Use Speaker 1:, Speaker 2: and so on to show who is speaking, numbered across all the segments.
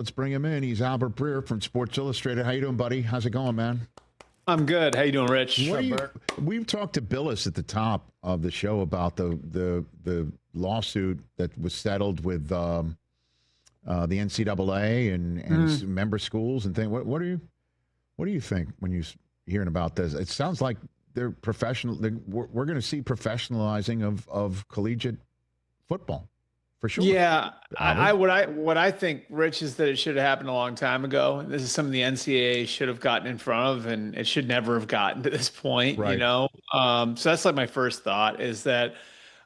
Speaker 1: Let's bring him in. He's Albert Breer from Sports Illustrated. How you doing, buddy? How's it going, man?
Speaker 2: I'm good. How you doing, Rich?
Speaker 1: We've talked to Billis at the top of the show about the lawsuit that was settled with the NCAA and member schools and things. What do you think when you hearing about this? It sounds like they're professional. We're going to see professionalizing of collegiate football. For sure.
Speaker 2: Yeah, what I think, Rich, is that it should have happened a long time ago. This is something the NCAA should have gotten in front of, and it should never have gotten to this point.
Speaker 1: Right.
Speaker 2: So that's like my first thought is that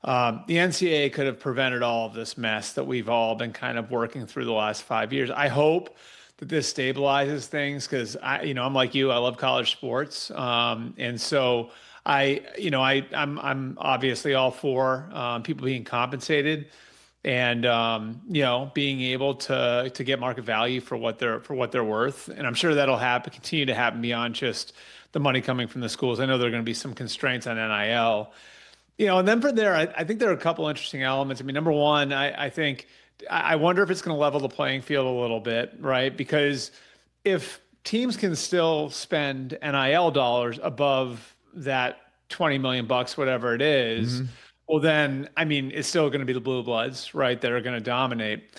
Speaker 2: the NCAA could have prevented all of this mess that we've all been kind of working through the last 5 years. I hope that this stabilizes things because I'm like you, I love college sports, and so I'm obviously all for people being compensated. And being able to get market value for what they're worth, and I'm sure that'll continue to happen beyond just the money coming from the schools. I know there are going to be some constraints on NIL, and then from there, I think there are a couple interesting elements. I mean, number one, I wonder if it's going to level the playing field a little bit, right? Because if teams can still spend NIL dollars above that $20 million, whatever it is. Mm-hmm. Well, then, I mean, it's still going to be the blue bloods, right, that are going to dominate.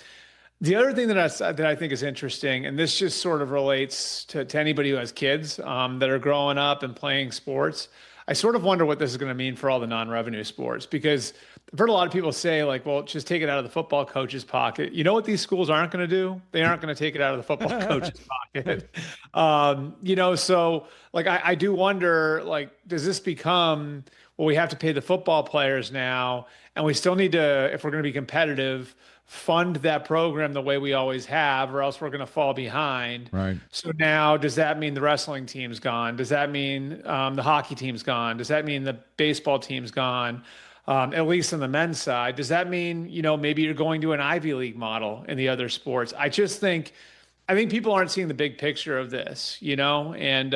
Speaker 2: The other thing that I think is interesting, and this just sort of relates to anybody who has kids that are growing up and playing sports, I sort of wonder what this is going to mean for all the non-revenue sports, because I've heard a lot of people say, like, well, just take it out of the football coach's pocket. You know what these schools aren't going to do? They aren't going to take it out of the football coach's pocket. So, like, I do wonder, like, does this become – well, we have to pay the football players now, and we still need to, if we're going to be competitive, fund that program the way we always have, or else we're going to fall behind.
Speaker 1: Right.
Speaker 2: So now, does that mean the wrestling team's gone? Does that mean the hockey team's gone? Does that mean the baseball team's gone? At least on the men's side. Does that mean, maybe you're going to an Ivy League model in the other sports? I think people aren't seeing the big picture of this, and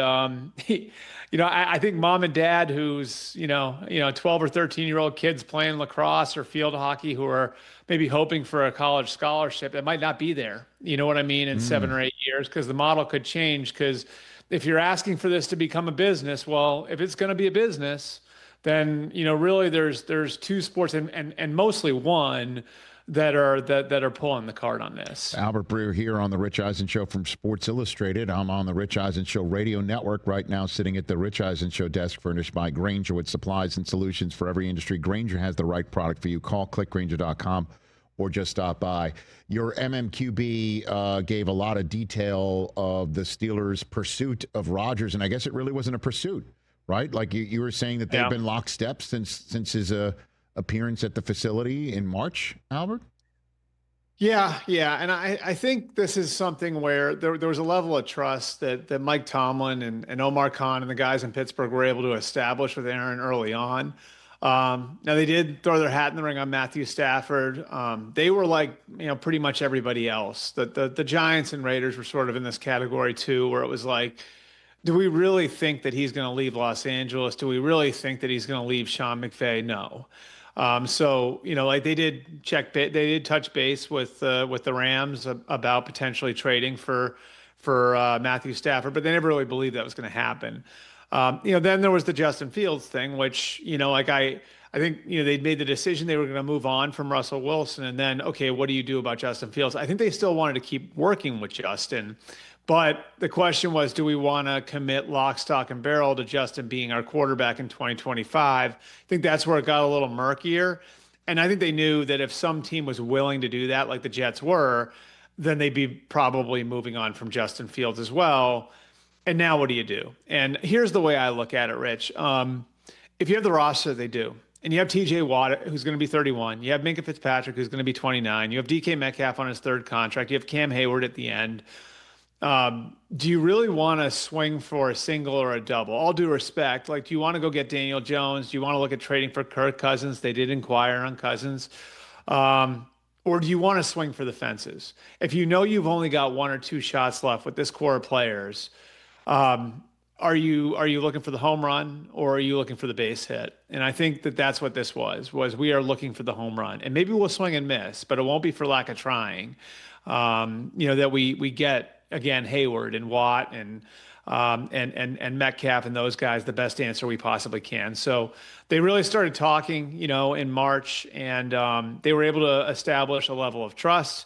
Speaker 2: I think mom and dad who's 12 or 13-year-old kids playing lacrosse or field hockey who are maybe hoping for a college scholarship, it might not be there, you know what I mean, in 7 or 8 years, because the model could change. Because if you're asking for this to become a business, well, if it's going to be a business, then really there's two sports and mostly one that are pulling the card on this.
Speaker 1: Albert Breer here on the Rich Eisen Show from Sports Illustrated. I'm on the Rich Eisen Show radio network right now, sitting at the Rich Eisen Show desk, furnished by Grainger with supplies and solutions for every industry. Grainger has the right product for you. Call clickgrainger.com or just stop by. Your MMQB gave a lot of detail of the Steelers' pursuit of Rodgers, and I guess it really wasn't a pursuit, right? Like you were saying that they've been lockstep since his appearance at the facility in March, Albert?
Speaker 2: Yeah. And I think this is something where there was a level of trust that Mike Tomlin and Omar Khan and the guys in Pittsburgh were able to establish with Aaron early on. Now, they did throw their hat in the ring on Matthew Stafford. They were like, pretty much everybody else. The Giants and Raiders were sort of in this category too, where it was like, do we really think that he's going to leave Los Angeles? Do we really think that he's going to leave Sean McVay? No. So, like they did touch base with the Rams about potentially trading for Matthew Stafford, but they never really believed that was going to happen. Then there was the Justin Fields thing, which, I think, they'd made the decision they were going to move on from Russell Wilson. And then, okay, what do you do about Justin Fields? I think they still wanted to keep working with Justin. But the question was, do we want to commit lock, stock, and barrel to Justin being our quarterback in 2025? I think that's where it got a little murkier. And I think they knew that if some team was willing to do that, like the Jets were, then they'd be probably moving on from Justin Fields as well. And now what do you do? And here's the way I look at it, Rich. If you have the roster, they do. And you have TJ Watt, who's going to be 31. You have Minka Fitzpatrick, who's going to be 29. You have DK Metcalf on his third contract. You have Cam Hayward at the end. Do you really want to swing for a single or a double? All due respect, like, do you want to go get Daniel Jones? Do you want to look at trading for Kirk Cousins? They did inquire on Cousins. Or do you want to swing for the fences? If you know you've only got 1 or 2 shots left with this core of players, are you looking for the home run, or are you looking for the base hit? And I think that's what this was we are looking for the home run. And maybe we'll swing and miss, but it won't be for lack of trying. that we get again Hayward and Watt and Metcalf and those guys the best answer we possibly can. So they really started talking, in March, and they were able to establish a level of trust.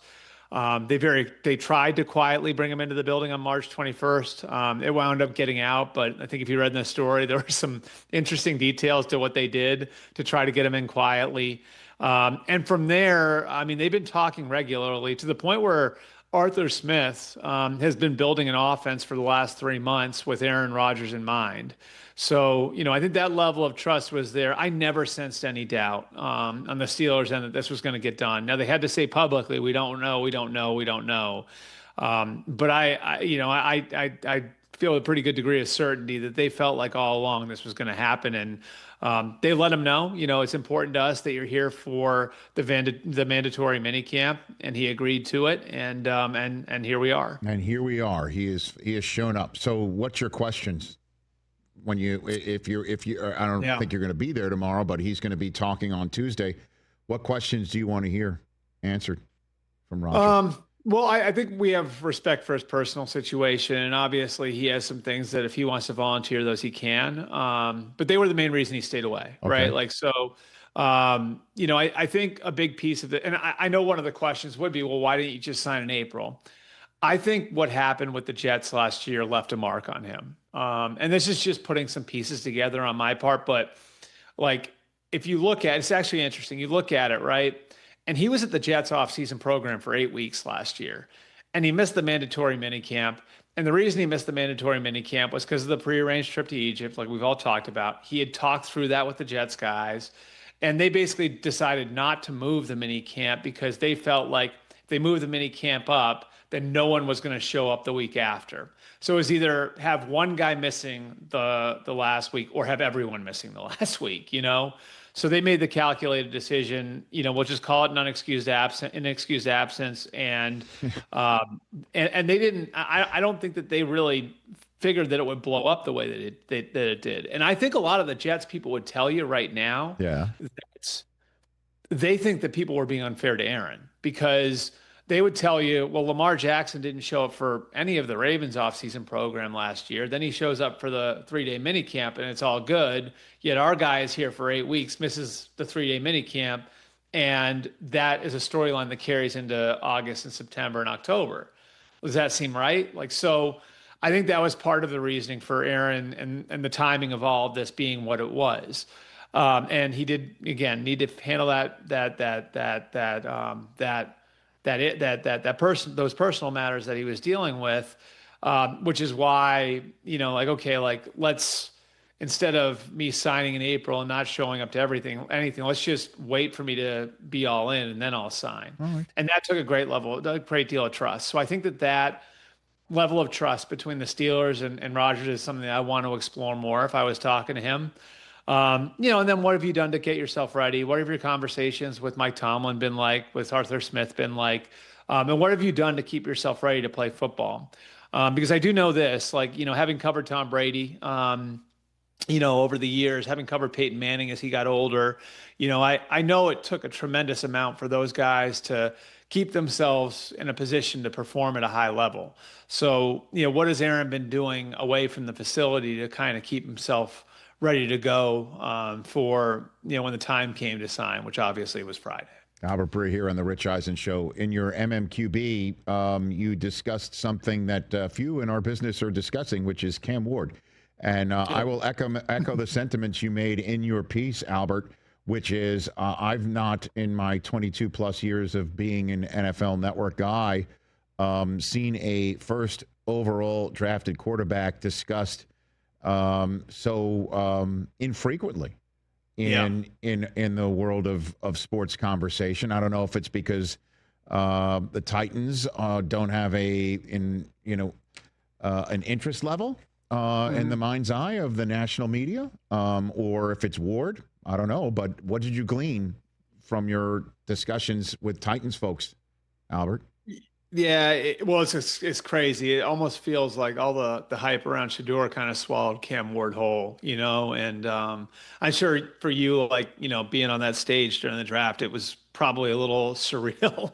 Speaker 2: They tried to quietly bring him into the building on March 21st. It wound up getting out, but I think if you read in the story, there were some interesting details to what they did to try to get him in quietly. And from there, I mean, they've been talking regularly to the point where Arthur Smith has been building an offense for the last 3 months with Aaron Rodgers in mind. So, I think that level of trust was there. I never sensed any doubt on the Steelers end that this was going to get done. Now, they had to say publicly, we don't know, we don't know, we don't know. But I feel a pretty good degree of certainty that they felt like all along this was going to happen. And they let him know, it's important to us that you're here for the mandatory minicamp, and he agreed to it. And here we are.
Speaker 1: And here we are. He has shown up. So what's your questions? If you I don't think you're going to be there tomorrow, but he's going to be talking on Tuesday. What questions do you want to hear answered from Roger?
Speaker 2: Well, I think we have respect for his personal situation, and obviously he has some things that if he wants to volunteer those, he can. But they were the main reason he stayed away, right? Like, so, I think a big piece of it, and I know one of the questions would be, well, why didn't you just sign in April? I think what happened with the Jets last year left a mark on him. And this is just putting some pieces together on my part, but like, if you look at, it's actually interesting. You look at it, right? And he was at the Jets offseason program for 8 weeks last year, and he missed the mandatory minicamp. And the reason he missed the mandatory minicamp was because of the prearranged trip to Egypt, like we've all talked about. He had talked through that with the Jets guys, and they basically decided not to move the minicamp because they felt like if they moved the minicamp up, then no one was going to show up the week after. So it was either have one guy missing the last week or have everyone missing the last week, So they made the calculated decision, we'll just call it an inexcused absence. And they didn't, I don't think that they really figured that it would blow up the way that it did. And I think a lot of the Jets people would tell you right now, that they think that people were being unfair to Aaron because they would tell you, well, Lamar Jackson didn't show up for any of the Ravens offseason program last year. Then he shows up for the 3-day minicamp and it's all good. Yet our guy is here for 8 weeks, misses the 3-day minicamp. And that is a storyline that carries into August and September and October. Does that seem right? So I think that was part of the reasoning for Aaron and the timing of all of this being what it was. And he did, again, need to handle those personal matters that he was dealing with, which is why, let's, instead of me signing in April and not showing up to anything, let's just wait for me to be all in and then I'll sign. Right. And that took a great deal of trust. So I think that level of trust between the Steelers and Rodgers is something that I want to explore more if I was talking to him. And then what have you done to get yourself ready? What have your conversations with Mike Tomlin been like, with Arthur Smith been like? And what have you done to keep yourself ready to play football? Because I do know this, having covered Tom Brady, over the years, having covered Peyton Manning as he got older, I know it took a tremendous amount for those guys to keep themselves in a position to perform at a high level. So, what has Aaron been doing away from the facility to kind of keep himself ready to go for, when the time came to sign, which obviously was Friday.
Speaker 1: Albert Breer here on the Rich Eisen Show. In your MMQB, you discussed something that few in our business are discussing, which is Cam Ward. And I will echo the sentiments you made in your piece, Albert, which is I've not, in my 22 plus years of being an NFL Network guy, seen a first overall drafted quarterback discussed so infrequently in the world of sports conversation. I don't know if it's because the Titans don't have an interest level in the mind's eye of the national media, or if it's Ward. I don't know. But what did you glean from your discussions with Titans folks, Albert?
Speaker 2: Yeah, it's crazy. It almost feels like all the hype around Shador kind of swallowed Cam Ward whole, and I'm sure for you, like, being on that stage during the draft, it was probably a little surreal.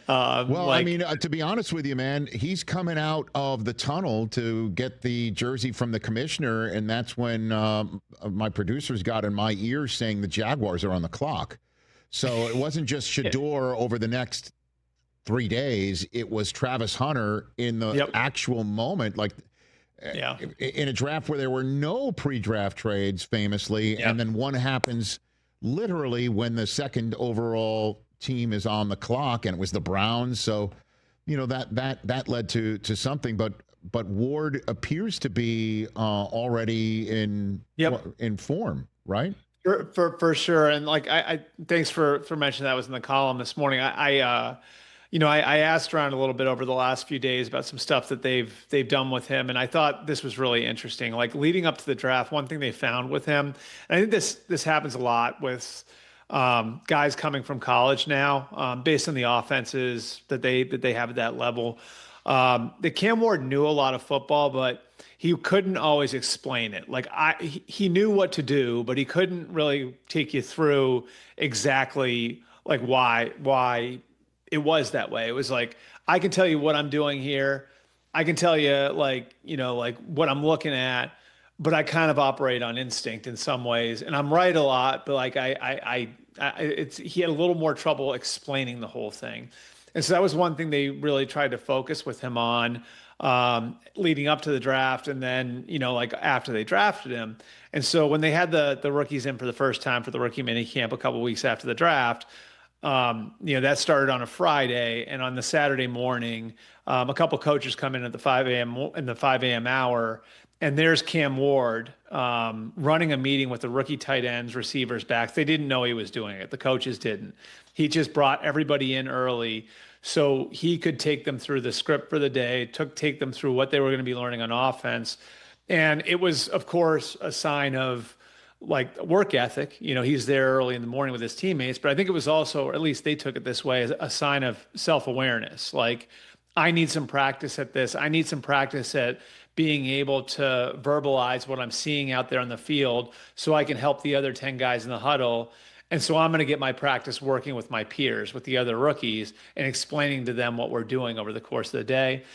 Speaker 1: Well, I
Speaker 2: Like,
Speaker 1: mean, to be honest with you, man, he's coming out of the tunnel to get the jersey from the commissioner, and that's when my producers got in my ears saying the Jaguars are on the clock. So it wasn't just Shador over the next 3 days. It was Travis Hunter in the
Speaker 2: yep.
Speaker 1: actual moment, like
Speaker 2: Yeah.
Speaker 1: in a draft where there were no pre-draft trades, famously,
Speaker 2: Yep.
Speaker 1: and then one happens literally when the second overall team is on the clock, and it was the Browns. So, that led to something. But Ward appears to be already in form, right?
Speaker 2: For sure. And like, I thanks for mentioning that was in the column this morning. I asked around a little bit over the last few days about some stuff that they've done with him, and I thought this was really interesting. Like, leading up to the draft, one thing they found with him, and I think this happens a lot with guys coming from college now, based on the offenses that they have at that level. The Cam Ward knew a lot of football, but he couldn't always explain it. Like, he knew what to do, but he couldn't really take you through exactly like why it was that way. It was like, I can tell you what I'm doing here. I can tell you, like what I'm looking at, but I kind of operate on instinct in some ways, and I'm right a lot, but like he had a little more trouble explaining the whole thing. And so that was one thing they really tried to focus with him on, leading up to the draft, and then, like, after they drafted him. And so when they had the rookies in for the first time for the rookie mini camp a couple weeks after the draft, that started on a Friday, and on the Saturday morning, a couple coaches come in at the 5 a.m. hour, and there's Cam Ward running a meeting with the rookie tight ends, receivers, backs. They didn't know he was doing it. The coaches didn't. He just brought everybody in early so he could take them through the script for the day, take them through what they were going to be learning on offense. And it was, of course, a sign of, like, work ethic. He's there early in the morning with his teammates, but I think it was also, or at least they took it this way, as a sign of self-awareness. Like, I need some practice at this. I need some practice at being able to verbalize what I'm seeing out there on the field so I can help the other 10 guys in the huddle. And so I'm going to get my practice working with my peers, with the other rookies, and explaining to them what we're doing over the course of the day.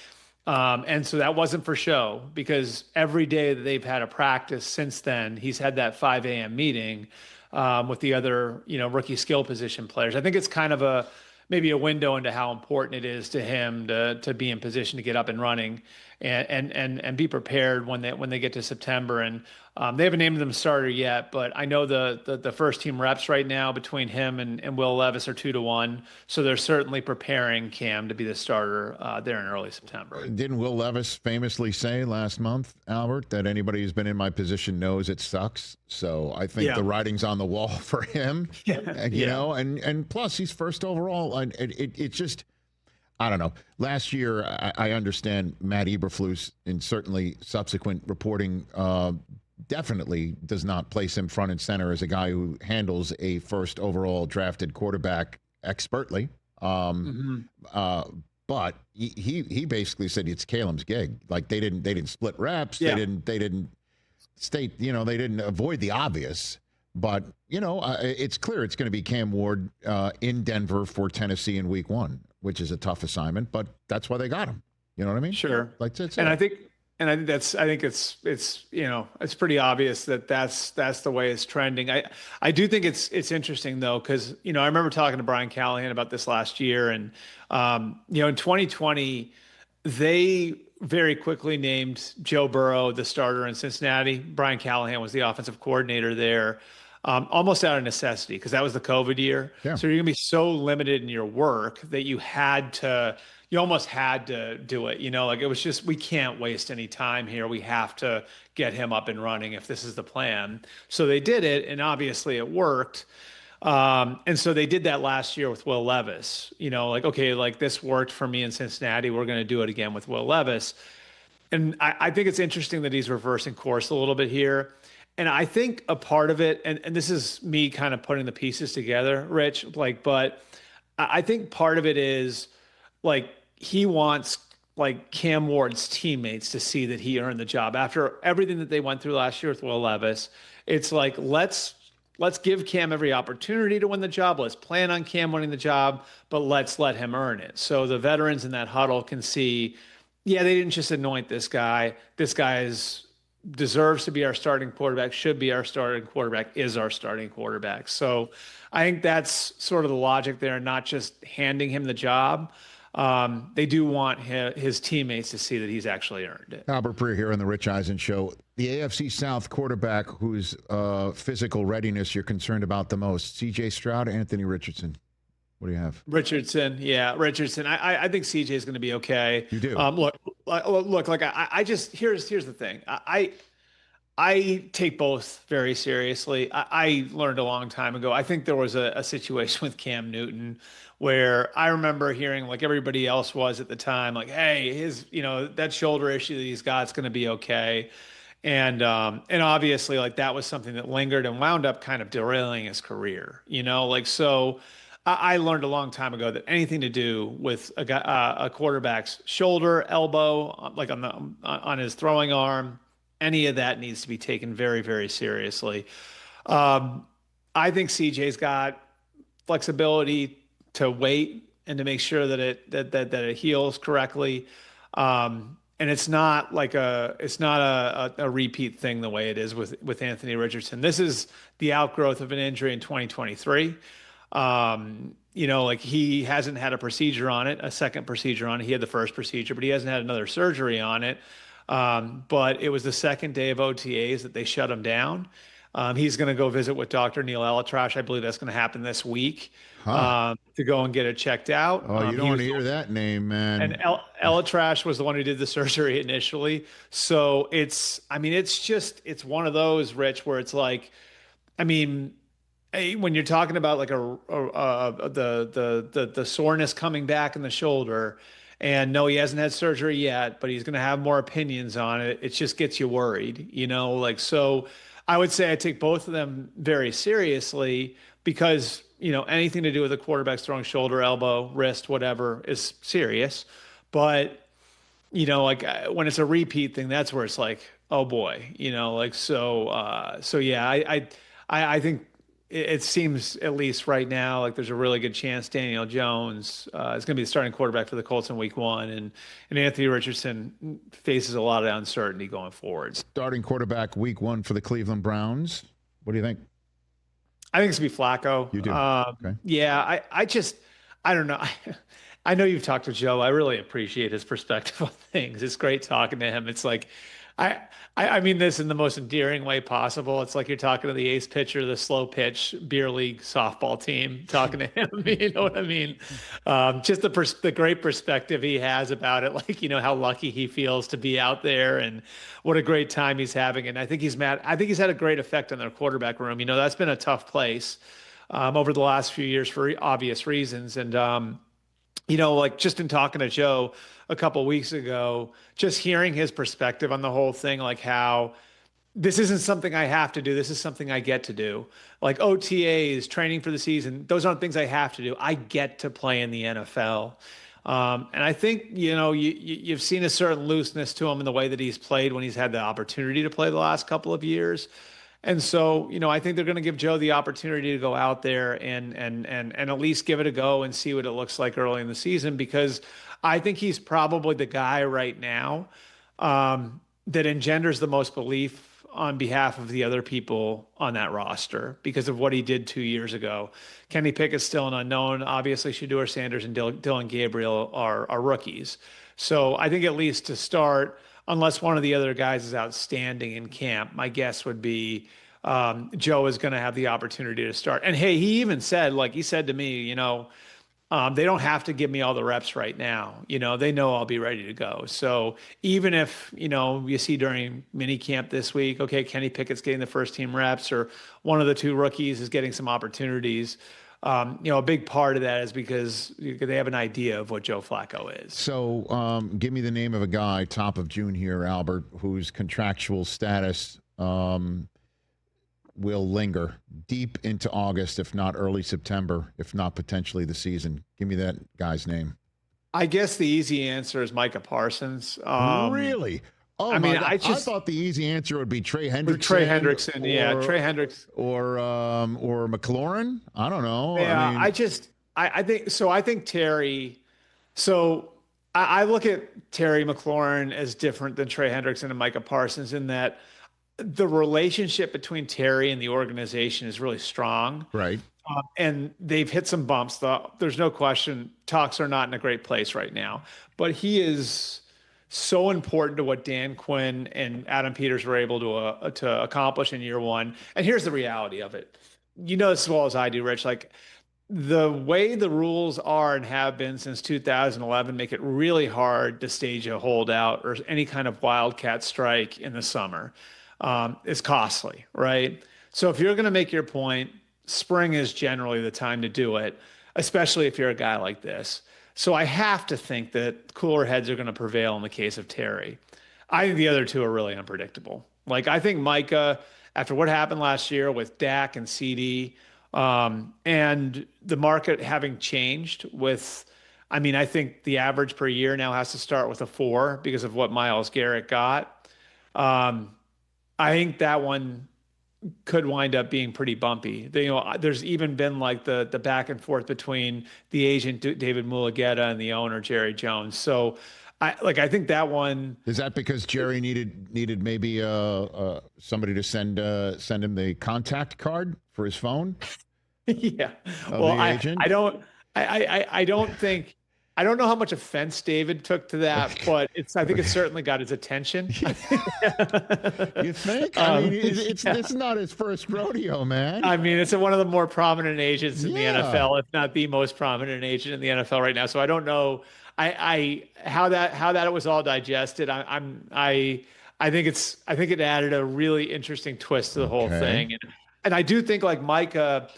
Speaker 2: And so that wasn't for show, because every day that they've had a practice since then, he's had that 5 a.m. meeting with the other, rookie skill position players. I think it's kind of maybe a window into how important it is to him to be in position to get up and running and be prepared when they get to September. And they haven't named them starter yet, but I know the first team reps right now between him and Will Levis are 2-1. So they're certainly preparing Cam to be the starter there in early September.
Speaker 1: Didn't Will Levis famously say last month, Albert, that anybody who's been in my position knows it sucks? So I think the writing's on the wall for him. And plus he's first overall. And it just, I don't know. Last year, I understand Matt Eberflus, and certainly subsequent reporting definitely does not place him front and center as a guy who handles a first overall drafted quarterback expertly. But he basically said it's Caleb's gig. Like, they didn't split reps.
Speaker 2: Yeah.
Speaker 1: They didn't state, they didn't avoid the obvious. But, it's clear it's going to be Cam Ward in Denver for Tennessee in week 1, which is a tough assignment, but that's why they got him. You know what I mean?
Speaker 2: Sure.
Speaker 1: Like, that's
Speaker 2: and
Speaker 1: it.
Speaker 2: I think it's it's pretty obvious that's the way it's trending. I do think it's interesting though, because I remember talking to Brian Callahan about this last year, and in 2020 they very quickly named Joe Burrow the starter in Cincinnati. Brian Callahan was the offensive coordinator there. Almost out of necessity, because that was the COVID year.
Speaker 1: Yeah.
Speaker 2: So you're going to be so limited in your work that you almost had to do it. Like, it was just, we can't waste any time here. We have to get him up and running if this is the plan. So they did it, and obviously it worked. And so they did that last year with Will Levis. Like, okay, like, this worked for me in Cincinnati. We're going to do it again with Will Levis. And I think it's interesting that he's reversing course a little bit here. And I think a part of it, and this is me kind of putting the pieces together, Rich, but I think part of it is, like, he wants like Cam Ward's teammates to see that he earned the job after everything that they went through last year with Will Levis. It's like, let's give Cam every opportunity to win the job. Let's plan on Cam winning the job, but let's let him earn it. So the veterans in that huddle can see, yeah, they didn't just anoint this guy. This guy deserves to be our starting quarterback, should be our starting quarterback, is our starting quarterback. So I think that's sort of the logic there, not just handing him the job. They do want his teammates to see that he's actually earned it.
Speaker 1: Albert Breer here on the Rich Eisen Show. The AFC South quarterback whose physical readiness you're concerned about the most, C.J. Stroud, Anthony Richardson. What do you have?
Speaker 2: Richardson. Yeah, Richardson. I think CJ is going to be okay.
Speaker 1: You do?
Speaker 2: Look, like I just, here's the thing. I take both very seriously. I learned a long time ago. I think there was a situation with Cam Newton where I remember hearing, like everybody else was at the time, like, hey, his, that shoulder issue that he's got is going to be okay. And obviously, like, that was something that lingered and wound up kind of derailing his career, so I learned a long time ago that anything to do with a quarterback's shoulder, elbow, like on his throwing arm, any of that needs to be taken very, very seriously. I think CJ's got flexibility to wait and to make sure that it heals correctly. And it's not a repeat thing the way it is with Anthony Richardson. This is the outgrowth of an injury in 2023. Like he hasn't had a second procedure on it. He had the first procedure, but he hasn't had another surgery on it. But it was the second day of OTAs that they shut him down. He's going to go visit with Dr. Neil Elatrash. I believe that's going to happen this week, to go and get it checked out.
Speaker 1: Oh, you don't want to hear that name, man.
Speaker 2: And Elatrash was the one who did the surgery initially. So it's one of those, Rich, where it's like, when you're talking about like the soreness coming back in the shoulder, and no, he hasn't had surgery yet, but he's going to have more opinions on it. It just gets you worried, so I would say I take both of them very seriously because, anything to do with a quarterback's throwing shoulder, elbow, wrist, whatever is serious. But, when it's a repeat thing, that's where it's like, oh boy, so yeah, I think it seems, at least right now, like there's a really good chance Daniel Jones is going to be the starting quarterback for the Colts in Week 1, and Anthony Richardson faces a lot of uncertainty going forward.
Speaker 1: Starting quarterback Week 1 for the Cleveland Browns. What do you think?
Speaker 2: I think it's going to be Flacco.
Speaker 1: You do? Okay.
Speaker 2: Yeah, I don't know. I know you've talked to Joe. I really appreciate his perspective on things. It's great talking to him. It's like, I mean this in the most endearing way possible. It's like you're talking to the ace pitcher, the slow pitch beer league softball team, talking to him. You know what I mean? Just the great perspective he has about it, like, how lucky he feels to be out there and what a great time he's having. And I think he's had a great effect on their quarterback room. That's been a tough place over the last few years for obvious reasons. And, like just in talking to Joe a couple of weeks ago, just hearing his perspective on the whole thing, like how this isn't something I have to do. This is something I get to do. Like OTAs, training for the season, those aren't things I have to do. I get to play in the NFL. And I think, you've seen a certain looseness to him in the way that he's played when he's had the opportunity to play the last couple of years. And so, I think they're going to give Joe the opportunity to go out there and at least give it a go and see what it looks like early in the season, because I think he's probably the guy right now that engenders the most belief on behalf of the other people on that roster because of what he did 2 years ago. Kenny Pickett's still an unknown. Obviously, Shedeur Sanders and Dylan Gabriel are rookies. So I think at least to start, unless one of the other guys is outstanding in camp, my guess would be Joe is going to have the opportunity to start. And hey, he even said, like he said to me, they don't have to give me all the reps right now. They know I'll be ready to go. So even if, you see during mini camp this week, okay, Kenny Pickett's getting the first team reps or one of the two rookies is getting some opportunities, a big part of that is because they have an idea of what Joe Flacco is.
Speaker 1: So give me the name of a guy, top of June here, Albert, whose contractual status will linger deep into August, if not early September, if not potentially the season. Give me that guy's name.
Speaker 2: I guess the easy answer is Micah Parsons.
Speaker 1: Really? Oh
Speaker 2: I
Speaker 1: my
Speaker 2: mean,
Speaker 1: God!
Speaker 2: I
Speaker 1: I
Speaker 2: just
Speaker 1: thought the easy answer would be Trey Hendrickson.
Speaker 2: with Trey Hendrickson, yeah,
Speaker 1: or
Speaker 2: Trey Hendrickson.
Speaker 1: or McLaurin. I don't know. I
Speaker 2: Yeah,
Speaker 1: mean,
Speaker 2: I think so. I think Terry. So I look at Terry McLaurin as different than Trey Hendrickson and Micah Parsons in that the relationship between Terry and the organization is really strong.
Speaker 1: right.
Speaker 2: And they've hit some bumps. There's no question. Talks are not in a great place right now. But he is so important to what Dan Quinn and Adam Peters were able to accomplish in year one. And here's the reality of it. You know this as well as I do, Rich. Like the way the rules are and have been since 2011 make it really hard to stage a holdout or any kind of wildcat strike in the summer. It's costly, right? So if you're going to make your point, spring is generally the time to do it, especially if you're a guy like this. So I have to think that cooler heads are going to prevail in the case of Terry. I think the other two are really unpredictable. Like I think Micah, after what happened last year with Dak and CD, and the market having changed with, I mean, I think the average per year now has to start with a 4 because of what Myles Garrett got. I think that one could wind up being pretty bumpy. There's even been like the back and forth between the agent David Mulugheta and the owner Jerry Jones. So I think that one
Speaker 1: is that because Jerry needed maybe somebody to send him the contact card for his phone.
Speaker 2: Yeah. Well, I don't know how much offense David took to that, but I think it certainly got his attention.
Speaker 1: You think? I mean, it's not his first rodeo, man.
Speaker 2: I mean, it's one of the more prominent agents in the NFL, if not the most prominent agent in the NFL right now. So I don't know how that was all digested. I think it added a really interesting twist to the whole thing. And I do think like Micah.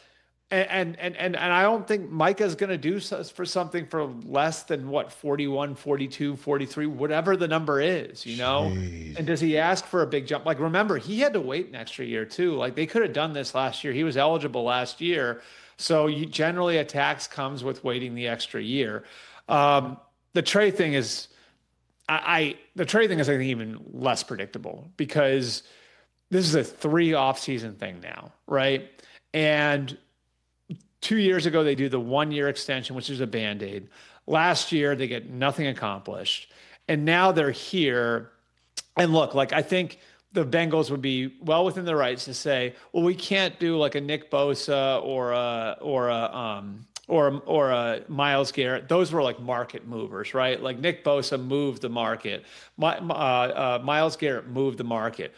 Speaker 2: And I don't think Micah's going to do for something for less than what 41, 42, 43, whatever the number is, you know?
Speaker 1: Jeez.
Speaker 2: And does he ask for a big jump? Like, remember, he had to wait an extra year too. Like they could have done this last year. He was eligible last year. So generally a tax comes with waiting the extra year. The Trey thing is, I think even less predictable because this is a 3 off-season thing now, right? And 2 years ago, they do the 1-year extension, which is a Band-Aid. Last year, they get nothing accomplished. And now they're here. And look, like I think the Bengals would be well within their rights to say, well, we can't do like a Nick Bosa or a Myles Garrett. Those were like market movers, right? Like Nick Bosa moved the market. Myles Garrett moved the market.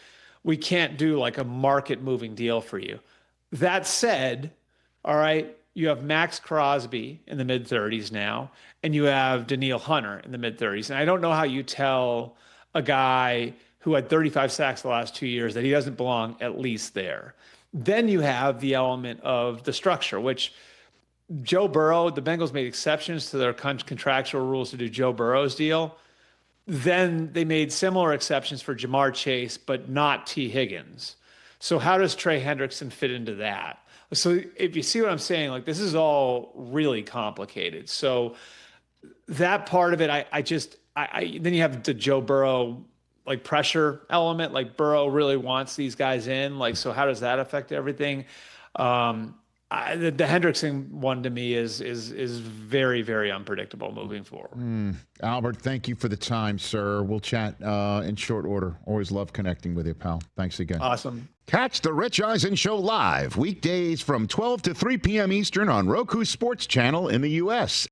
Speaker 2: We can't do like a market moving deal for you. That said, all right, you have Max Crosby in the mid-30s now, and you have Danielle Hunter in the mid-30s. And I don't know how you tell a guy who had 35 sacks the last 2 years that he doesn't belong at least there. Then you have the element of the structure, which Joe Burrow, the Bengals made exceptions to their contractual rules to do Joe Burrow's deal. Then they made similar exceptions for Jamar Chase, but not T. Higgins. So how does Trey Hendrickson fit into that? So if you see what I'm saying, like this is all really complicated. So that part of it, then you have the Joe Burrow like pressure element, like Burrow really wants these guys in. Like, so how does that affect everything? The Hendrickson one to me is very, very unpredictable moving forward.
Speaker 1: Albert, thank you for the time, sir. We'll chat in short order. Always love connecting with you, pal. Thanks again.
Speaker 2: Awesome.
Speaker 1: Catch the Rich Eisen Show live weekdays from 12 to 3 p.m. Eastern on Roku Sports Channel in the U.S.